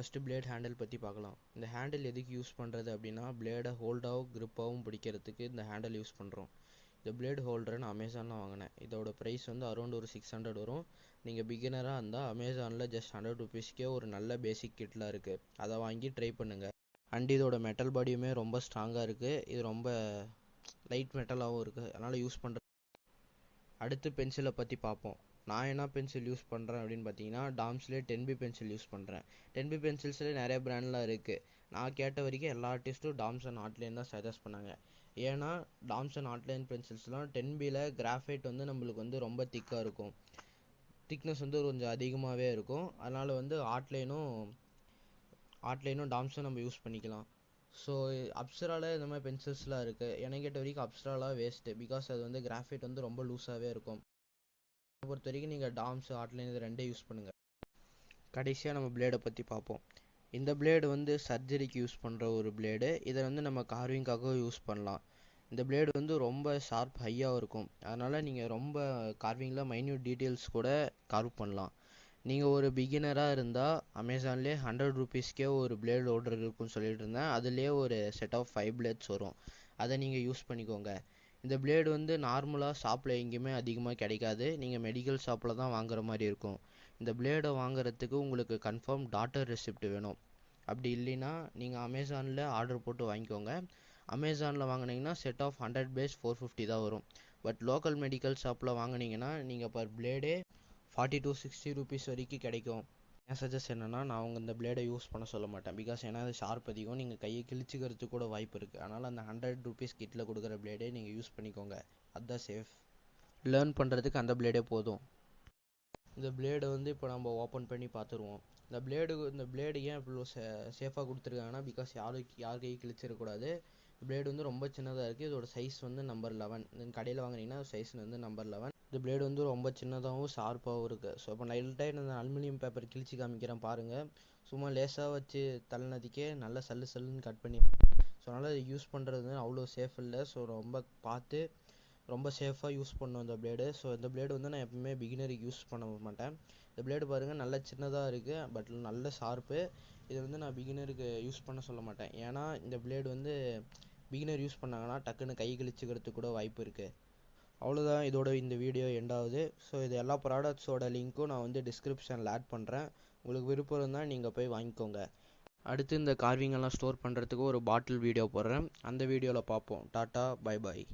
First plate handle பற்றி பார்க்கலாம். இந்த ஹேண்டில் எதுக்கு யூஸ் பண்ணுறது அப்படின்னா, பிளேடை ஹோல்டாகவும் க்ரிப்பாகவும் பிடிக்கிறதுக்கு இந்த ஹேண்டில் யூஸ் பண்ணுறோம். இந்த பிளேடு ஹோல்டரை நான் அமேசானில் வாங்கினேன். இதோட ப்ரைஸ் வந்து அரௌண்ட் ஒரு 600 வரும். நீங்கள் பிகினராக இருந்தால் அமேசானில் ஜஸ்ட் 100 ருபீஸ்க்கே ஒரு நல்ல பேசிக் கிட்லாம் இருக்குது, அதை வாங்கி ட்ரை பண்ணுங்கள். அண்ட் இதோட மெட்டல் பாடியுமே ரொம்ப ஸ்ட்ராங்காக இருக்குது. இது ரொம்ப லைட் மெட்டலாகவும் இருக்குது, அதனால் யூஸ் பண்ணுறது. அடுத்து பென்சிலை பற்றி பார்ப்போம். நான் என்ன பென்சில் யூஸ் பண்ணுறேன் அப்படின்னு பார்த்தீங்கன்னா, டாம்ஸ்லேயே 10B பென்சில் யூஸ் பண்ணுறேன். 10B பென்சில்ஸ்லேயே நிறைய பிராண்ட்லாம் இருக்குது. நான் கேட்ட வரைக்கும் எல்லா ஆர்டிஸ்ட்டும் டாம்ஸ் அண்ட் ஆர்ட்லைன் தான் சஜஸ்ட் பண்ணாங்க. ஏன்னா டாம்ஸ் அண்ட் ஆர்ட்லைன் பென்சில்ஸ்லாம் 10Bயில் கிராஃபைட் வந்து நம்மளுக்கு வந்து ரொம்ப திக்காக இருக்கும், திக்னஸ் வந்து கொஞ்சம் அதிகமாகவே இருக்கும். அதனால் வந்து ஆர்ட்லைனும் டாம்ஸும் நம்ம யூஸ் பண்ணிக்கலாம். ஸோ அப்சராவில் இந்த மாதிரி பென்சில்ஸ்லாம் இருக்குது. எனக்கு கேட்ட வரைக்கும் அப்சராலாம் வேஸ்ட்டு, பிகாஸ் அது வந்து கிராஃபைட் வந்து ரொம்ப லூஸாகவே இருக்கும். பொறுத்த வரைக்கும் நீங்கள் டாம்ஸ் ஆர்ட்லைன் இது ரெண்டே யூஸ் பண்ணுங்கள். கடைசியாக நம்ம பிளேடை பற்றி பார்ப்போம். இந்த பிளேடு வந்து சர்ஜரிக்கு யூஸ் பண்ணுற ஒரு பிளேடு. இதை வந்து நம்ம கார்விங்காக யூஸ் பண்ணலாம். இந்த பிளேடு வந்து ரொம்ப ஷார்ப் ஹையாக இருக்கும், அதனால் நீங்கள் ரொம்ப கார்விங்கில் மைன்யூட் டீட்டெயில்ஸ் கூட கார்வ் பண்ணலாம். நீங்கள் ஒரு பிகினராக இருந்தால் அமேசான்லேயே 100 ருபீஸ்க்கே ஒரு பிளேடு ஆர்டர் இருக்குன்னு சொல்லிட்டு இருந்தேன். அதுலேயே ஒரு செட் ஆஃப் 5 பிளேட்ஸ் வரும், அதை நீங்கள் யூஸ் பண்ணிக்கோங்க. இந்த பிளேடு வந்து நார்மலாக ஷாப்பில் எங்கேயுமே அதிகமாக கிடைக்காது, நீங்கள் மெடிக்கல் ஷாப்பில் தான் வாங்குற மாதிரி இருக்கும். இந்த பிளேடை வாங்குறதுக்கு உங்களுக்கு கன்ஃபார்ம் டாக்டர் ரெசிப்ட் வேணும். அப்படி இல்லைன்னா நீங்கள் அமேசானில் ஆர்டர் போட்டு வாங்கிக்கோங்க. அமேசானில் வாங்கினீங்கன்னா செட் ஆஃப் 100 பிளேட்ஸ் 450 தான் வரும். பட் லோக்கல் மெடிக்கல் ஷாப்பில் வாங்கினீங்கன்னா நீங்கள் பர் பிளேடே 40 to 60 ருபீஸ் வரைக்கும் கிடைக்கும். என் சஜஸ்ட் என்னென்னா, நான் அவங்க இந்த பிளேடை யூஸ் பண்ண சொல்ல மாட்டேன். பிகாஸ் ஏன்னா அது ஷார்ப் அதிகம், நீங்கள் கையை கிழிச்சிக்கிறதுக்கு கூட வாய்ப்பு இருக்குது. அதனால் அந்த 100 ருபீஸ் கிட்டில் கொடுக்குற பிளேடே நீங்கள் யூஸ் பண்ணிக்கோங்க, அதுதான் சேஃப். லேர்ன் பண்ணுறதுக்கு அந்த பிளேடே போதும். இந்த பிளேடை வந்து இப்போ நம்ம ஓப்பன் பண்ணி பார்த்துருவோம். இந்த பிளேடு ஏன் இவ்வளோ சேஃபாக கொடுத்துருக்காங்கன்னா, பிகாஸ் யார் கை கிழிச்சிடக்கூடாது. பிளேடு வந்து ரொம்ப சின்னதாக இருக்குது. இதோட சைஸ் வந்து நம்பர் 11. கடையில் வாங்கினீங்கன்னா சைஸ் வந்து நம்பர் 11. இந்த பிளேடு வந்து ரொம்ப சின்னதாகவும் ஷார்ப்பாகவும் இருக்குது. ஸோ இப்போ லைட்டாக இந்த அலுமினியம் பேப்பர் கிழிச்சி காமிக்கிறேன் பாருங்கள். சும்மா லேசாக வச்சு தள்ளினதுக்கே நல்லா சல்லுன்னு கட் பண்ணி. ஸோ அதனால் இது யூஸ் பண்ணுறது வந்து அவ்வளோ சேஃப் இல்லை. ஸோ ரொம்ப பார்த்து ரொம்ப சேஃபாக யூஸ் பண்ணணும் இந்த பிளேடு. ஸோ இந்த பிளேடு வந்து நான் எப்பவுமே பிகினருக்கு யூஸ் பண்ண மாட்டேன். இந்த பிளேடு பாருங்கள், நல்ல சின்னதாக இருக்குது, பட் நல்ல ஷார்ப்பு. இது வந்து நான் பிகினருக்கு யூஸ் பண்ண சொல்ல மாட்டேன். ஏன்னா இந்த பிளேடு வந்து பிகினர் யூஸ் பண்ணாங்கன்னா டக்குன்னு கை கிழிச்சிக்கிறதுக்கு கூட வாய்ப்பு இருக்குது. அவ்வளோதான், இதோட இந்த வீடியோ எண்ட் ஆகுது. ஸோ இது எல்லா ப்ராடக்ட்ஸோட லிங்க்கும் நான் வந்து டிஸ்கிரிப்ஷனில் ஆட் பண்ணுறேன். உங்களுக்கு விருப்பம் இருந்தால் நீங்கள் போய் வாங்கிக்கோங்க. அடுத்து இந்த கார்விங்கெல்லாம் ஸ்டோர் பண்ணுறதுக்கு ஒரு பாட்டில் வீடியோ போடுறேன், அந்த வீடியோவில் பார்ப்போம். Tata, bye bye.